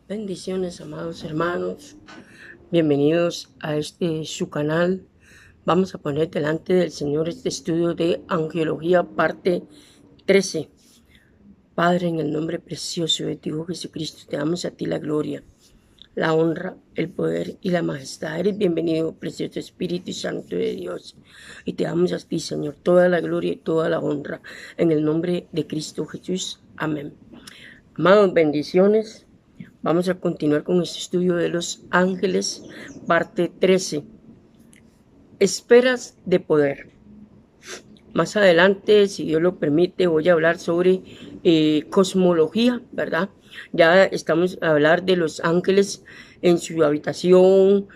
Bendiciones, amados hermanos. Bienvenidos a su canal. Vamos a poner delante del Señor este estudio de Angelología, parte 13. Padre, en el nombre precioso de tu Hijo Jesucristo, te damos a ti la gloria, la honra, el poder y la majestad. Eres bienvenido, precioso Espíritu Santo de Dios. Y te damos a ti, Señor, toda la gloria y toda la honra. En el nombre de Cristo Jesús. Amén. Amados, bendiciones. Vamos a continuar con este estudio de los ángeles, parte 13. Esperas de poder. Más adelante, si Dios lo permite, voy a hablar sobre cosmología, ¿verdad? Ya estamos a hablar de los ángeles en su habitación,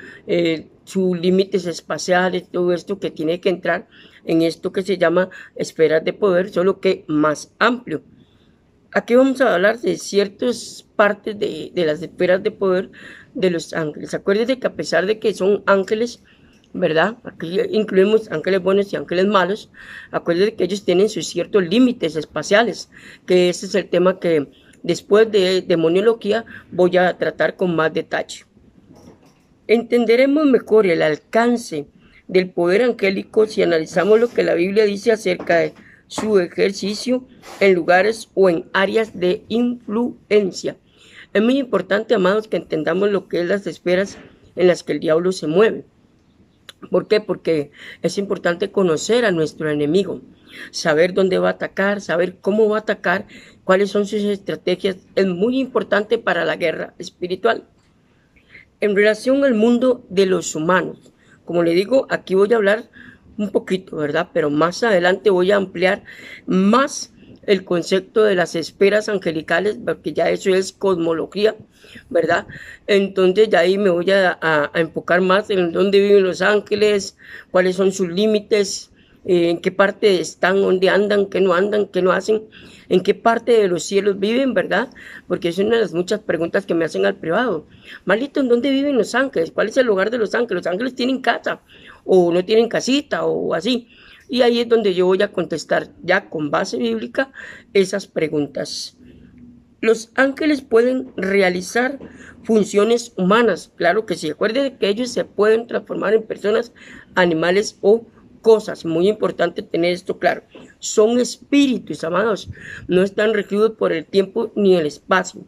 sus límites espaciales, todo esto que tiene que entrar en esto que se llama esferas de poder, solo que más amplio. Aquí vamos a hablar de ciertas partes de las esferas de poder de los ángeles. Acuérdense que a pesar de que son ángeles, ¿verdad? Aquí incluimos ángeles buenos y ángeles malos. Acuérdense que ellos tienen sus ciertos límites espaciales, que ese es el tema que después de demoniología voy a tratar con más detalle. Entenderemos mejor el alcance del poder angélico si analizamos lo que la Biblia dice acerca de su ejercicio en lugares o en áreas de influencia. Es muy importante, amados, que entendamos lo que es las esferas en las que el diablo se mueve. ¿Por qué? Porque es importante conocer a nuestro enemigo, saber dónde va a atacar, saber cómo va a atacar, cuáles son sus estrategias. Es muy importante para la guerra espiritual. En relación al mundo de los humanos, como le digo, aquí voy a hablar un poquito, ¿verdad? Pero más adelante voy a ampliar más el concepto de las esferas angelicales, porque ya eso es cosmología, ¿verdad? Entonces ya ahí me voy a enfocar más en dónde viven los ángeles, cuáles son sus límites, en qué parte están, dónde andan, qué no hacen, en qué parte de los cielos viven, ¿verdad? Porque es una de las muchas preguntas que me hacen al privado. Marlito, ¿en dónde viven los ángeles? ¿Cuál es el lugar de los ángeles? ¿Los ángeles tienen casa o no tienen casita o así? Y ahí es donde yo voy a contestar ya con base bíblica esas preguntas. Los ángeles pueden realizar funciones humanas, claro que sí. Acuérdense que ellos se pueden transformar en personas, animales o cosas. Muy importante tener esto claro. Son espíritus, amados. No están regidos por el tiempo ni el espacio.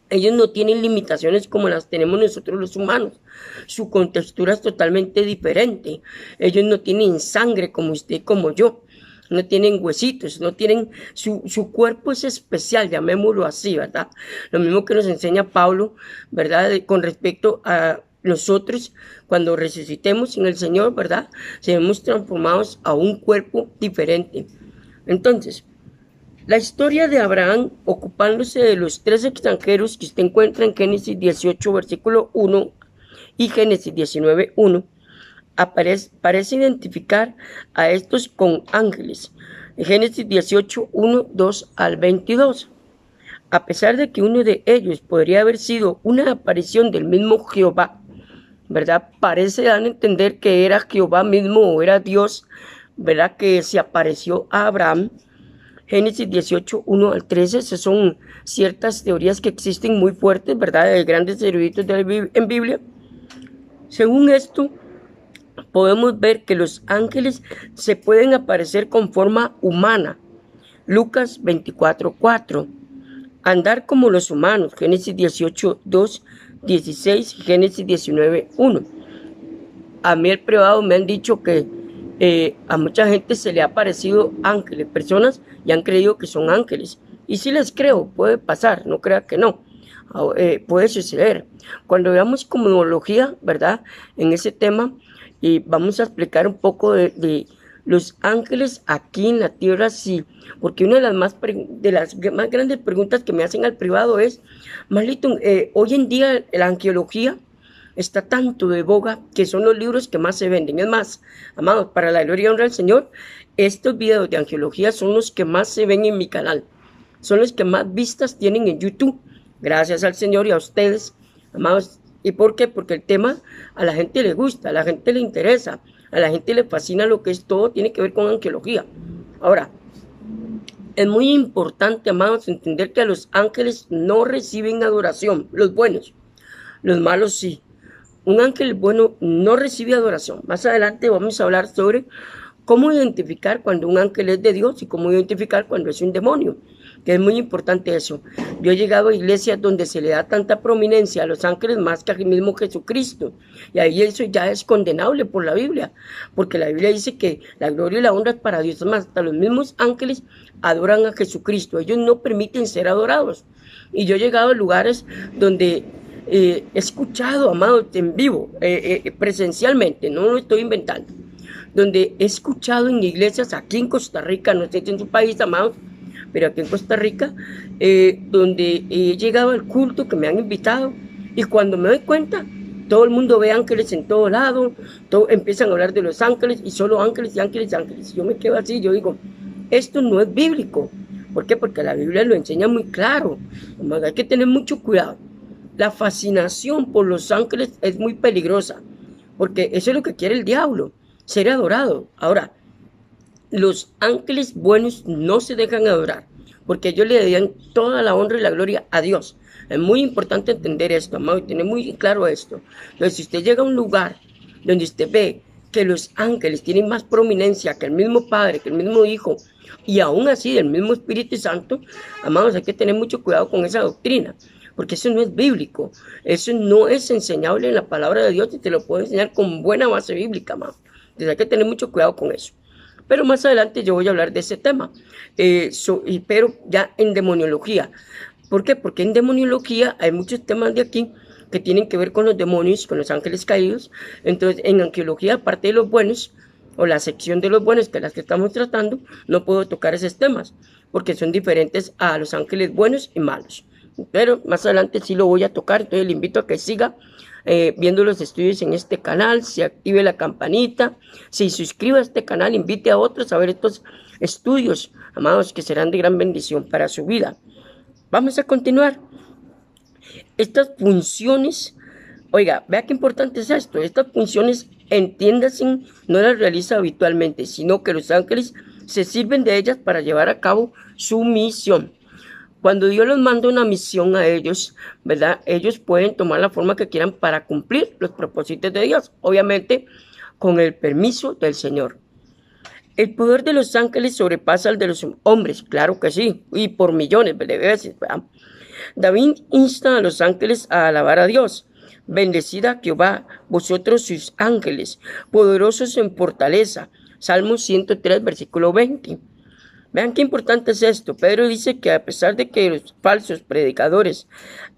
Ellos no tienen limitaciones como las tenemos nosotros los humanos. Su contextura es totalmente diferente. Ellos no tienen sangre como usted y como yo. No tienen huesitos, no tienen, su cuerpo es especial, llamémoslo así, ¿verdad? Lo mismo que nos enseña Pablo, ¿verdad? Con respecto a nosotros, cuando resucitemos en el Señor, ¿verdad? Seremos transformados a un cuerpo diferente. Entonces, la historia de Abraham, ocupándose de los 3 extranjeros que usted encuentra en Génesis 18, versículo 1 y Génesis 19, 1, parece identificar a estos con ángeles. En Génesis 18, 1, 2 al 22. A pesar de que uno de ellos podría haber sido una aparición del mismo Jehová, ¿verdad? Parece dar a entender que era Jehová mismo o era Dios, ¿verdad? Que se apareció a Abraham. Génesis 18, 1 al 13, esas son ciertas teorías que existen muy fuertes, ¿verdad? De grandes eruditos en Biblia. Según esto, podemos ver que los ángeles se pueden aparecer con forma humana. Lucas 24, 4. Andar como los humanos. Génesis 18, 2, 16 y Génesis 19, 1. A mí el privado me han dicho que a mucha gente se le ha parecido ángeles, personas y han creído que son ángeles. Y sí les creo, puede pasar, no crea que no. Puede suceder. Cuando veamos cosmología, ¿verdad? En ese tema, y vamos a explicar un poco de los ángeles aquí en la tierra, sí. Porque una de las más grandes preguntas que me hacen al privado es, Marlito, hoy en día la angelología está tanto de boga que son los libros que más se venden. Es más, amados, para la gloria y honra del Señor, estos videos de angelología son los que más se ven en mi canal. Son los que más vistas tienen en YouTube. Gracias al Señor y a ustedes, amados. ¿Y por qué? Porque el tema a la gente le gusta, a la gente le interesa, a la gente le fascina lo que es todo, tiene que ver con angelología. Ahora, Es muy importante, amados, entender que a los ángeles no reciben adoración, los buenos, los malos sí. Un ángel bueno no recibe adoración. Más adelante vamos a hablar sobre cómo identificar cuando un ángel es de Dios y cómo identificar cuando es un demonio, que es muy importante eso. Yo he llegado a iglesias donde se le da tanta prominencia a los ángeles más que a mismo Jesucristo, y ahí eso ya es condenable por la Biblia, porque la Biblia dice que la gloria y la honra es para Dios, más hasta los mismos ángeles adoran a Jesucristo, ellos no permiten ser adorados. Y yo he llegado a lugares donde he escuchado, amados, en vivo, presencialmente, no lo estoy inventando, donde he escuchado en iglesias aquí en Costa Rica, no sé si en su país, amados, pero aquí en Costa Rica, donde he llegado al culto que me han invitado, y cuando me doy cuenta, todo el mundo ve ángeles en todo lado, empiezan a hablar de los ángeles, y solo ángeles y ángeles y ángeles. Yo me quedo así, yo digo, esto no es bíblico. ¿Por qué? Porque la Biblia lo enseña muy claro. Hay que tener mucho cuidado. La fascinación por los ángeles es muy peligrosa, porque eso es lo que quiere el diablo, ser adorado. Ahora, los ángeles buenos no se dejan adorar, porque ellos le dan toda la honra y la gloria a Dios. Es muy importante entender esto, amado, y tener muy claro esto. Entonces, si usted llega a un lugar donde usted ve que los ángeles tienen más prominencia que el mismo Padre, que el mismo Hijo, y aún así del mismo Espíritu Santo, amados, hay que tener mucho cuidado con esa doctrina, porque eso no es bíblico, eso no es enseñable en la palabra de Dios, y te lo puedo enseñar con buena base bíblica, amado. Entonces hay que tener mucho cuidado con eso. Pero más adelante yo voy a hablar de ese tema, pero ya en demoniología. ¿Por qué? Porque en demoniología hay muchos temas de aquí que tienen que ver con los demonios, con los ángeles caídos. Entonces, en angiología, aparte de los buenos, o la sección de los buenos, que es la que estamos tratando, no puedo tocar esos temas, porque son diferentes a los ángeles buenos y malos. Pero más adelante sí lo voy a tocar, entonces le invito a que siga viendo los estudios en este canal, se active la campanita, se suscriba a este canal, invite a otros a ver estos estudios, amados, que serán de gran bendición para su vida. Vamos a continuar. Estas funciones, oiga, vea qué importante es esto, estas funciones, entiéndase, no las realiza habitualmente, sino que los ángeles se sirven de ellas para llevar a cabo su misión. Cuando Dios les manda una misión a ellos, ¿verdad? Ellos pueden tomar la forma que quieran para cumplir los propósitos de Dios, obviamente con el permiso del Señor. El poder de los ángeles sobrepasa el de los hombres, claro que sí, y por millones de veces, ¿verdad? David insta a los ángeles a alabar a Dios. Bendecida Jehová, vosotros sus ángeles, poderosos en fortaleza. Salmo 103, versículo 20. Vean qué importante es esto. Pedro dice que a pesar de que los falsos predicadores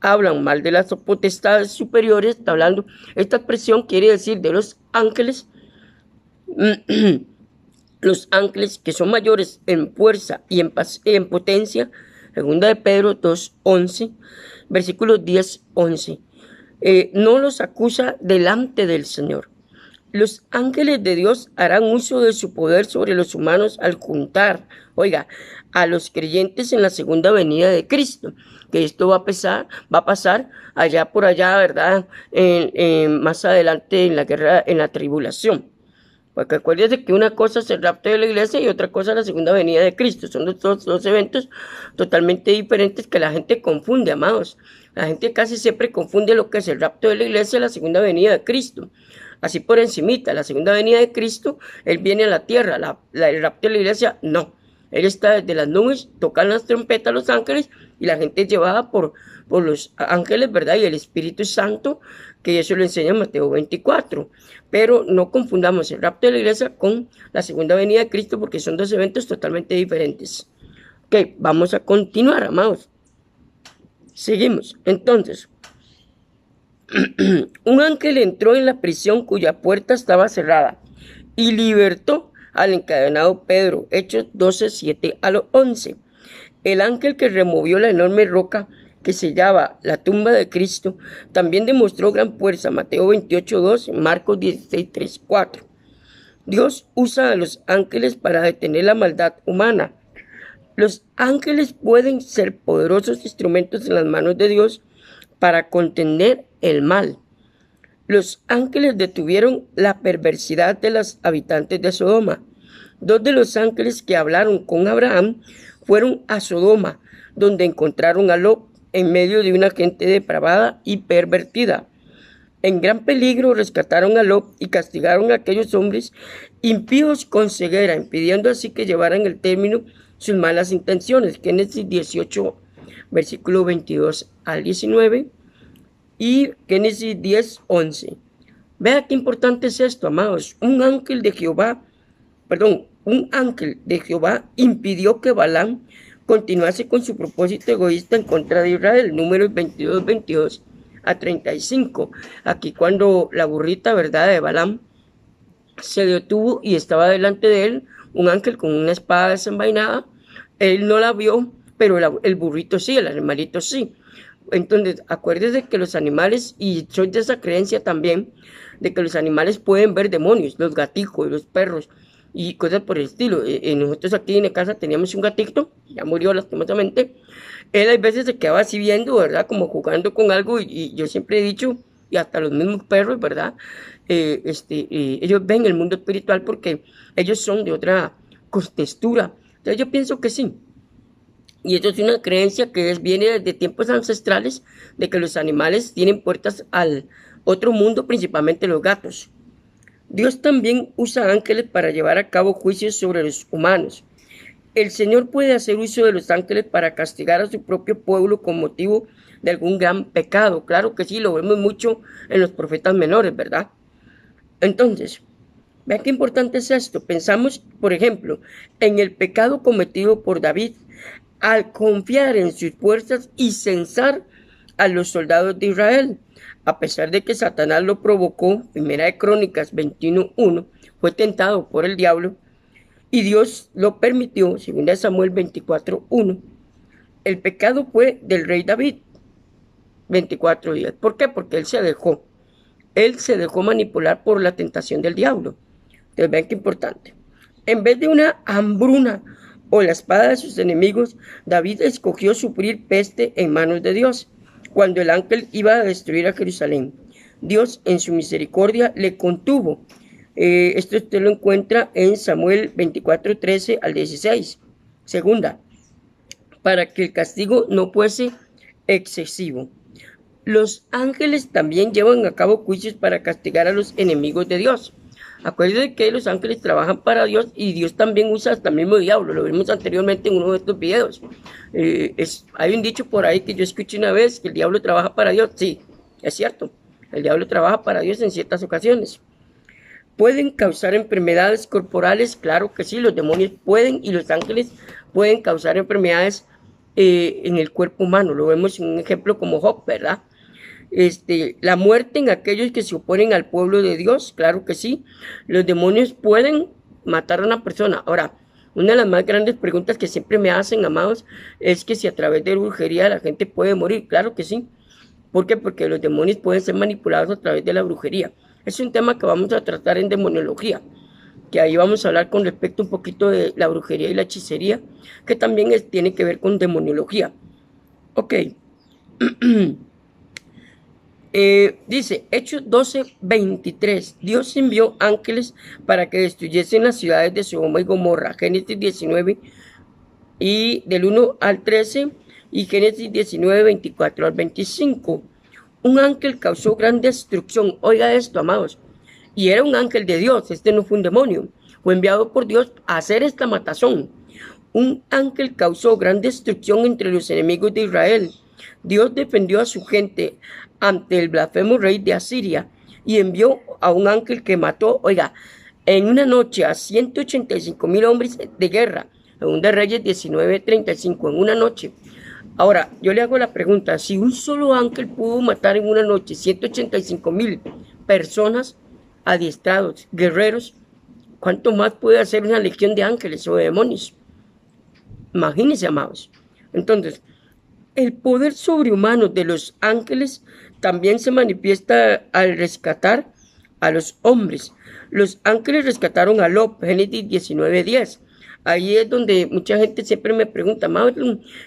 hablan mal de las potestades superiores, está hablando, esta expresión quiere decir de los ángeles, los ángeles que son mayores en fuerza y en potencia, segunda de Pedro 2:11, versículos 10-11, no los acusa delante del Señor. Los ángeles de Dios harán uso de su poder sobre los humanos al juntar, oiga, a los creyentes en la segunda venida de Cristo, que esto va a pasar allá por allá, ¿verdad? Más adelante en la guerra, en la tribulación. Porque acuérdense que una cosa es el rapto de la iglesia y otra cosa es la segunda venida de Cristo. Son dos eventos totalmente diferentes que la gente confunde, amados. La gente casi siempre confunde lo que es el rapto de la iglesia y la segunda venida de Cristo. Así por encimita, la segunda venida de Cristo, Él viene a la tierra, el rapto de la iglesia, no. Él está desde las nubes, tocan las trompetas los ángeles y la gente es llevada por los ángeles, ¿verdad? Y el Espíritu Santo, que eso lo enseña Mateo 24. Pero no confundamos el rapto de la iglesia con la segunda venida de Cristo porque son dos eventos totalmente diferentes. Ok, vamos a continuar, amados. Seguimos. Entonces, un ángel entró en la prisión cuya puerta estaba cerrada y libertó al encadenado Pedro. Hechos 12:7-11. El ángel que removió la enorme roca que sellaba la tumba de Cristo también demostró gran fuerza. Mateo 28:2, Marcos 16:3-4. Dios usa a los ángeles para detener la maldad humana. Los ángeles pueden ser poderosos instrumentos en las manos de Dios para contener el mal. Los ángeles detuvieron la perversidad de los habitantes de Sodoma. Dos de los ángeles que hablaron con Abraham fueron a Sodoma, donde encontraron a Lot en medio de una gente depravada y pervertida. En gran peligro rescataron a Lot y castigaron a aquellos hombres impíos con ceguera, impidiendo así que llevaran el término sus malas intenciones. Génesis 18, versículo 22 al 19 y Génesis 10, 11. Vea qué importante es esto, amados. Un ángel de Jehová impidió que Balaam continuase con su propósito egoísta en contra de Israel. Números 22, 22 a 35. Aquí cuando la burrita, ¿verdad?, de Balaam se detuvo y estaba delante de él un ángel con una espada desenvainada. Él no la vio, pero el burrito sí, el animalito sí. Entonces, acuérdese que los animales, y soy de esa creencia también, de que los animales pueden ver demonios, los gaticos, los perros y cosas por el estilo. Nosotros aquí en la casa teníamos un gatito, ya murió lastimosamente. Él a veces se quedaba así viendo, ¿verdad?, como jugando con algo, y yo siempre he dicho, y hasta los mismos perros, ¿verdad?, ellos ven el mundo espiritual porque ellos son de otra contextura. Entonces yo pienso que sí. Y esto es una creencia que viene desde tiempos ancestrales, de que los animales tienen puertas al otro mundo, principalmente los gatos. Dios también usa ángeles para llevar a cabo juicios sobre los humanos. El Señor puede hacer uso de los ángeles para castigar a su propio pueblo con motivo de algún gran pecado. Claro que sí, lo vemos mucho en los profetas menores, ¿verdad? Entonces, vean qué importante es esto. Pensamos, por ejemplo, en el pecado cometido por David al confiar en sus fuerzas y censar a los soldados de Israel. A pesar de que Satanás lo provocó, Primera de Crónicas 21:1, fue tentado por el diablo y Dios lo permitió, Segunda de Samuel 24:1. El pecado fue del rey David, 24:10. ¿Por qué? Porque él se dejó manipular por la tentación del diablo. Entonces vean qué importante. En vez de una hambruna o la espada de sus enemigos, David escogió sufrir peste en manos de Dios, cuando el ángel iba a destruir a Jerusalén. Dios en su misericordia le contuvo. Esto usted lo encuentra en Samuel 24:13 al 16. Segunda, para que el castigo no fuese excesivo. Los ángeles también llevan a cabo juicios para castigar a los enemigos de Dios. Acuérdense que los ángeles trabajan para Dios y Dios también usa hasta el mismo diablo. Lo vimos anteriormente en uno de estos videos. Hay un dicho por ahí que yo escuché una vez, que el diablo trabaja para Dios. Sí, es cierto. El diablo trabaja para Dios en ciertas ocasiones. ¿Pueden causar enfermedades corporales? Claro que sí, los demonios pueden, y los ángeles pueden causar enfermedades en el cuerpo humano. Lo vemos en un ejemplo como Job, ¿verdad? La muerte en aquellos que se oponen al pueblo de Dios, claro que sí. Los demonios pueden matar a una persona. Ahora, una de las más grandes preguntas que siempre me hacen, amados, es que si a través de brujería la gente puede morir. Claro que sí. ¿Por qué? Porque los demonios pueden ser manipulados a través de la brujería. Es un tema que vamos a tratar en demonología, que ahí vamos a hablar con respecto un poquito de la brujería y la hechicería, que también tiene que ver con demonología. Ok. Dice Hechos 12:23, Dios envió ángeles para que destruyesen las ciudades de Sodoma y Gomorra. Génesis 19 y del 1 al 13 y Génesis 19, 24 al 25. Un ángel causó gran destrucción. Oiga esto, amados. Y era un ángel de Dios, no fue un demonio. Fue enviado por Dios a hacer esta matazón. Un ángel causó gran destrucción entre los enemigos de Israel. Dios defendió a su gente ante el blasfemo rey de Asiria y envió a un ángel que mató, oiga, en una noche a 185,000 hombres de guerra. Segunda Reyes 19:35, en una noche. Ahora, yo le hago la pregunta, si un solo ángel pudo matar en una noche 185,000 personas adiestrados, guerreros, ¿cuánto más puede hacer una legión de ángeles o de demonios? Imagínense, amados. Entonces, el poder sobrehumano de los ángeles también se manifiesta al rescatar a los hombres. Los ángeles rescataron a Lot, Génesis 19:10. Ahí es donde mucha gente siempre me pregunta,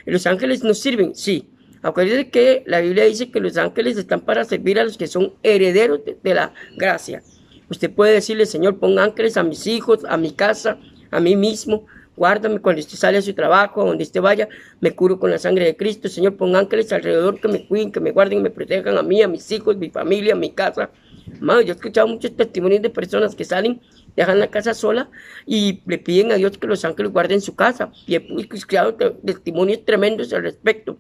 ¿los ángeles nos sirven? Sí. Acuérdense que la Biblia dice que los ángeles están para servir a los que son herederos de la gracia. Usted puede decirle, Señor, pon ángeles a mis hijos, a mi casa, a mí mismo, guárdame cuando usted sale a su trabajo, a donde usted vaya, me curo con la sangre de Cristo. Señor, pon ángeles alrededor que me cuiden, que me guarden, me protejan a mí, a mis hijos, mi familia, mi casa. Amado, yo he escuchado muchos testimonios de personas que salen, dejan la casa sola y le piden a Dios que los ángeles guarden su casa. Y he escuchado testimonios tremendos al respecto.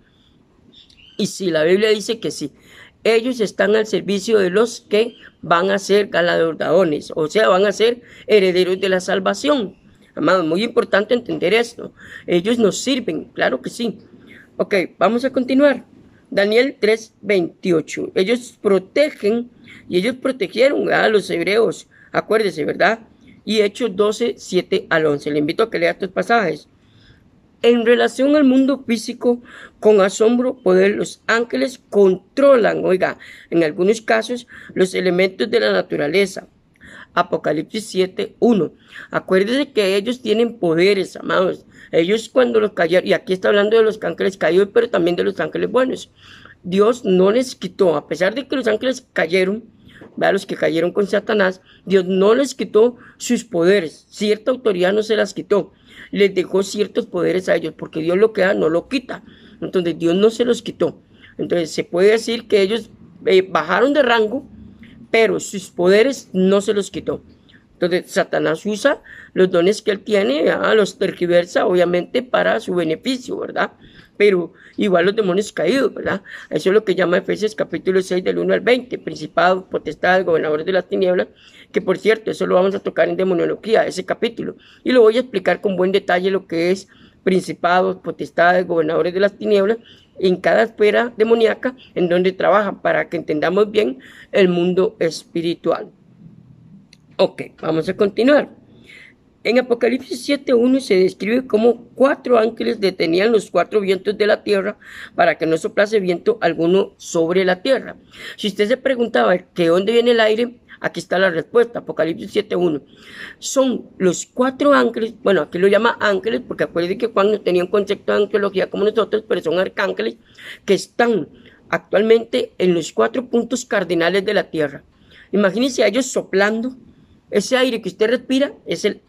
Y sí, la Biblia dice que sí. Ellos están al servicio de los que van a ser galardones, o sea, van a ser herederos de la salvación. Amado, muy importante entender esto. Ellos nos sirven, claro que sí. Ok, vamos a continuar. Daniel 3:28. Ellos protegen y ellos protegieron a los hebreos. Acuérdese, ¿verdad? Y Hechos 12:7-11. Le invito a que lea estos pasajes. En relación al mundo físico, con asombro, poder, los ángeles controlan, oiga, en algunos casos, los elementos de la naturaleza. Apocalipsis 7:1. Acuérdense que ellos tienen poderes, amados. Ellos cuando los cayeron, y aquí está hablando de los ángeles caídos, pero también de los ángeles buenos. Dios no les quitó, a pesar de que los ángeles cayeron, ¿verdad? Los que cayeron con Satanás, Dios no les quitó sus poderes. Cierta autoridad no se las quitó. Les dejó ciertos poderes a ellos, porque Dios lo que da no lo quita. Entonces Dios no se los quitó. Entonces se puede decir que ellos bajaron de rango, pero sus poderes no se los quitó. Entonces Satanás usa los dones que él tiene, los tergiversa obviamente para su beneficio, ¿verdad? Pero igual los demonios caídos, ¿verdad? Eso es lo que llama Efesios capítulo 6 del 1 al 20, principados, potestades, gobernadores de las tinieblas, que por cierto, eso lo vamos a tocar en demonología, ese capítulo, y lo voy a explicar con buen detalle lo que es principados, potestades, gobernadores de las tinieblas, en cada esfera demoníaca en donde trabajan, para que entendamos bien el mundo espiritual. Ok, vamos a continuar. En Apocalipsis 7:1 se describe cómo 4 ángeles detenían los 4 vientos de la tierra para que no soplase viento alguno sobre la tierra. Si usted se preguntaba que dónde viene el aire, aquí está la respuesta, Apocalipsis 7:1. Son los 4 ángeles, bueno, aquí lo llama ángeles, porque acuérdense que Juan no tenía un concepto de angelología como nosotros, pero son arcángeles que están actualmente en los 4 puntos cardinales de la tierra. Imagínense a ellos soplando. Ese aire que usted respira es el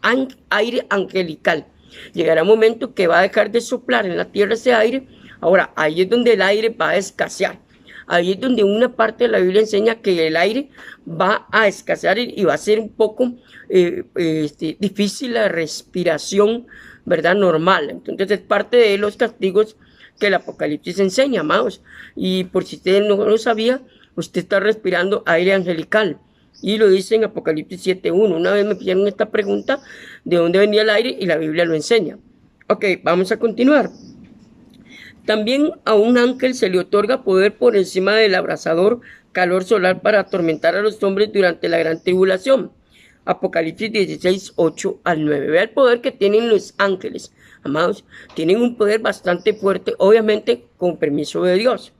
aire angelical. Llegará un momento que va a dejar de soplar en la tierra ese aire. Ahora, ahí es donde el aire va a escasear. Ahí es donde una parte de la Biblia enseña que el aire va a escasear y va a ser un poco difícil la respiración, ¿verdad? Normal. Entonces es parte de los castigos que el Apocalipsis enseña, amados. Y por si usted no lo sabía, usted está respirando aire angelical. Y lo dice en Apocalipsis 7:1. Una vez me pidieron esta pregunta, ¿de dónde venía el aire? Y la Biblia lo enseña. Ok, vamos a continuar. También a un ángel se le otorga poder por encima del abrasador calor solar para atormentar a los hombres durante la gran tribulación. Apocalipsis 16:8-9. Vea el poder que tienen los ángeles, amados. Tienen un poder bastante fuerte, obviamente con permiso de Dios.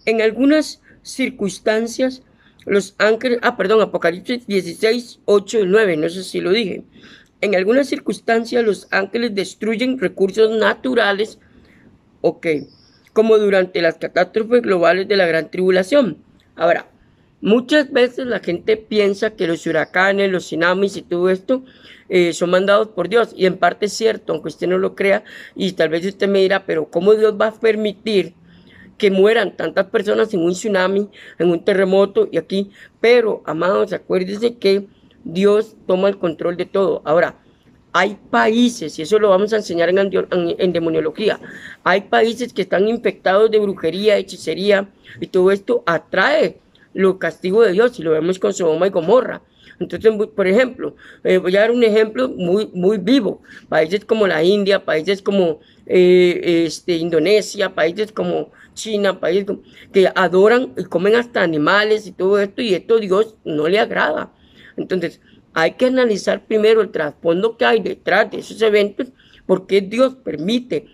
En algunas circunstancias, los ángeles, Apocalipsis 16:8-9, no sé si lo dije. En algunas circunstancias los ángeles destruyen recursos naturales, como durante las catástrofes globales de la gran tribulación. Ahora, muchas veces la gente piensa que los huracanes, los tsunamis y todo esto son mandados por Dios, y en parte es cierto, aunque usted no lo crea, y tal vez usted me dirá, pero ¿cómo Dios va a permitir que mueran tantas personas en un tsunami, en un terremoto y aquí? Pero, amados, acuérdense que Dios toma el control de todo. Ahora, hay países, y eso lo vamos a enseñar en demoniología, hay países que están infectados de brujería, hechicería, y todo esto atrae los castigos de Dios, y lo vemos con Sodoma y Gomorra. Entonces, por ejemplo, voy a dar un ejemplo muy vivo. Países como la India, países como Indonesia, países como China, países que adoran y comen hasta animales y todo esto, y esto a Dios no le agrada. Entonces, hay que analizar primero el trasfondo que hay detrás de esos eventos, porque Dios permite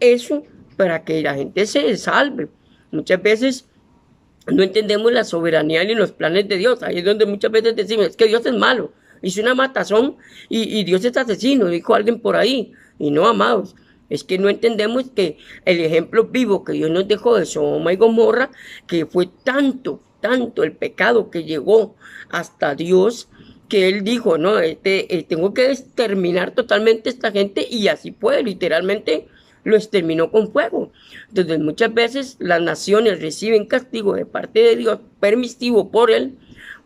eso para que la gente se salve. Muchas veces no entendemos la soberanía ni los planes de Dios. Ahí es donde muchas veces decimos, es que Dios es malo, hizo una matazón y Dios es asesino, dijo alguien por ahí. Y no, amados, es que no entendemos que el ejemplo vivo que Dios nos dejó de Sodoma y Gomorra, que fue tanto el pecado que llegó hasta Dios, que él dijo, no, tengo que exterminar totalmente a esta gente, y así fue, literalmente lo exterminó con fuego. Entonces muchas veces las naciones reciben castigo de parte de Dios, permisivo por él.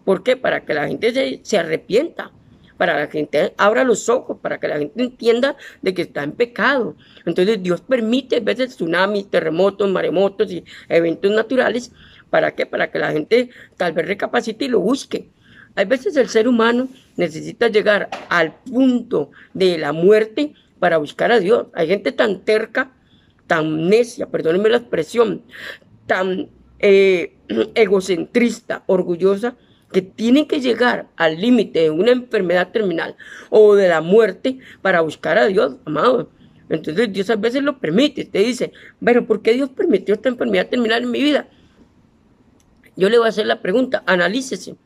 ¿Por qué? Para que la gente se arrepienta, para que la gente abra los ojos, para que la gente entienda de que está en pecado. Entonces Dios permite a veces tsunamis, terremotos, maremotos y eventos naturales. ¿Para qué? Para que la gente tal vez recapacite y lo busque. Hay veces el ser humano necesita llegar al punto de la muerte para buscar a Dios. Hay gente tan terca, tan necia, perdónenme la expresión, tan egocentrista, orgullosa, que tiene que llegar al límite de una enfermedad terminal o de la muerte para buscar a Dios, amado. Entonces Dios a veces lo permite. Te dice, pero ¿por qué Dios permitió esta enfermedad terminal en mi vida? Yo le voy a hacer la pregunta, analícese.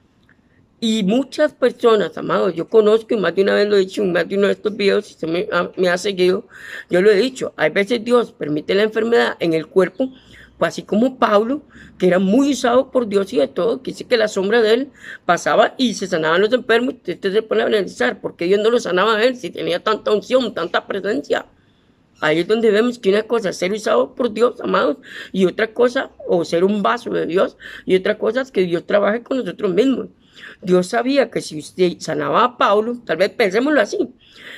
Y muchas personas, amados, yo conozco, y más de una vez lo he dicho en más de uno de estos videos, si usted me ha seguido, yo lo he dicho, hay veces Dios permite la enfermedad en el cuerpo, pues así como Pablo, que era muy usado por Dios y de todo, que dice que la sombra de él pasaba y se sanaban los enfermos. Usted se pone a analizar, ¿por qué Dios no lo sanaba a él si tenía tanta unción, tanta presencia? Ahí es donde vemos que una cosa es ser usado por Dios, amados, y otra cosa, o ser un vaso de Dios, y otra cosa es que Dios trabaje con nosotros mismos. Dios sabía que si usted sanaba a Pablo, tal vez pensémoslo así,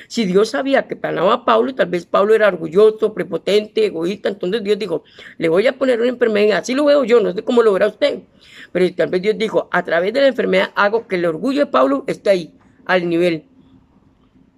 si Dios sabía que sanaba a Pablo, tal vez Pablo era orgulloso, prepotente, egoísta, entonces Dios dijo, le voy a poner una enfermedad, así lo veo yo, no sé cómo lo verá usted, pero tal vez Dios dijo, a través de la enfermedad hago que el orgullo de Pablo esté ahí, al nivel.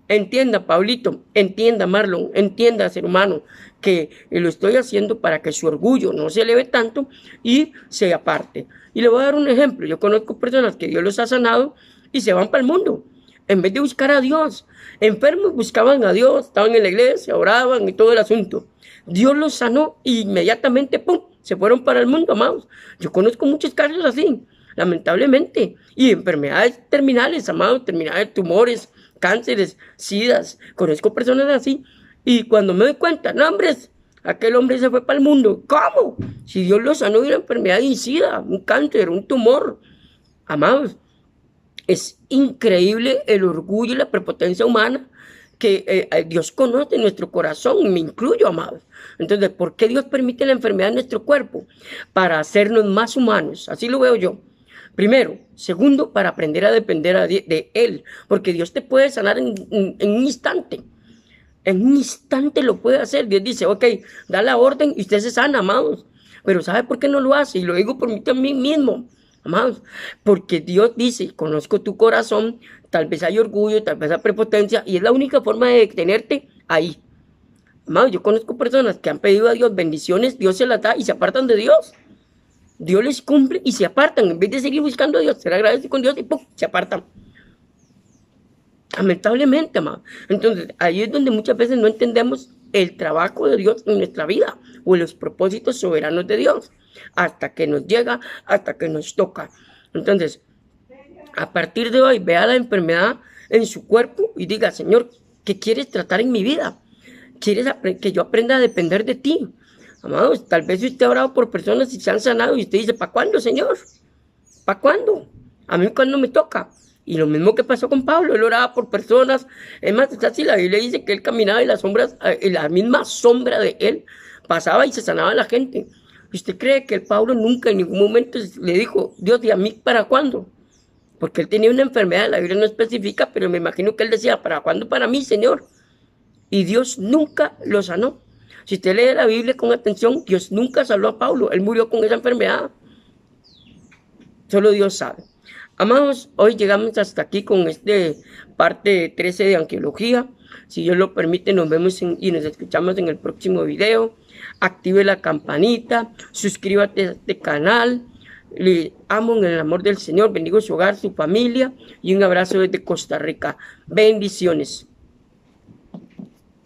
Entienda, Pablito, entienda, Marlon, entienda, ser humano, que lo estoy haciendo para que su orgullo no se eleve tanto y se aparte. Y le voy a dar un ejemplo. Yo conozco personas que Dios los ha sanado y se van para el mundo, en vez de buscar a Dios. Enfermos buscaban a Dios, estaban en la iglesia, oraban y todo el asunto. Dios los sanó y inmediatamente, ¡pum!, se fueron para el mundo, amados. Yo conozco muchos casos así, lamentablemente. Y enfermedades terminales, amados, terminales, tumores, cánceres, sidas. Conozco personas así. Y cuando me doy cuenta, no, hombre, aquel hombre se fue para el mundo. ¿Cómo? Si Dios lo sanó de una enfermedad de sida, un cáncer, un tumor. Amados, es increíble el orgullo y la prepotencia humana que Dios conoce en nuestro corazón, me incluyo, amados. Entonces, ¿por qué Dios permite la enfermedad en nuestro cuerpo? Para hacernos más humanos, así lo veo yo. Primero. Segundo, para aprender a depender de Él, porque Dios te puede sanar en un instante. En un instante lo puede hacer. Dios dice, ok, da la orden y usted se sana, amados. Pero ¿sabe por qué no lo hace? Y lo digo por mí también mismo, amados. Porque Dios dice, conozco tu corazón, tal vez hay orgullo, tal vez hay prepotencia, y es la única forma de detenerte ahí. Amados, yo conozco personas que han pedido a Dios bendiciones, Dios se las da y se apartan de Dios. Dios les cumple y se apartan. En vez de seguir buscando a Dios, ser agradecidos con Dios y ¡pum!, se apartan. Lamentablemente, amado. Entonces, ahí es donde muchas veces no entendemos el trabajo de Dios en nuestra vida o los propósitos soberanos de Dios. Hasta que nos llega, hasta que nos toca. Entonces, a partir de hoy, vea la enfermedad en su cuerpo y diga, Señor, ¿qué quieres tratar en mi vida? ¿Quieres que yo aprenda a depender de ti? Amados, tal vez usted ha orado por personas y se han sanado y usted dice, ¿para cuándo, Señor? ¿Para cuándo? A mí cuándo me toca. Y lo mismo que pasó con Pablo, él oraba por personas. Es más, es así, la Biblia dice que él caminaba y las sombras, en la misma sombra de él pasaba y se sanaba a la gente. ¿Usted cree que el Pablo nunca en ningún momento le dijo, Dios, ¿y a mí para cuándo? Porque él tenía una enfermedad, la Biblia no especifica, pero me imagino que él decía, ¿para cuándo para mí, Señor? Y Dios nunca lo sanó. Si usted lee la Biblia con atención, Dios nunca salvó a Pablo. Él murió con esa enfermedad. Solo Dios sabe. Amados, hoy llegamos hasta aquí con parte 13 de arqueología. Si Dios lo permite, nos vemos y nos escuchamos en el próximo video. Active la campanita, suscríbete a este canal. Le amo en el amor del Señor. Bendigo su hogar, su familia y un abrazo desde Costa Rica. Bendiciones.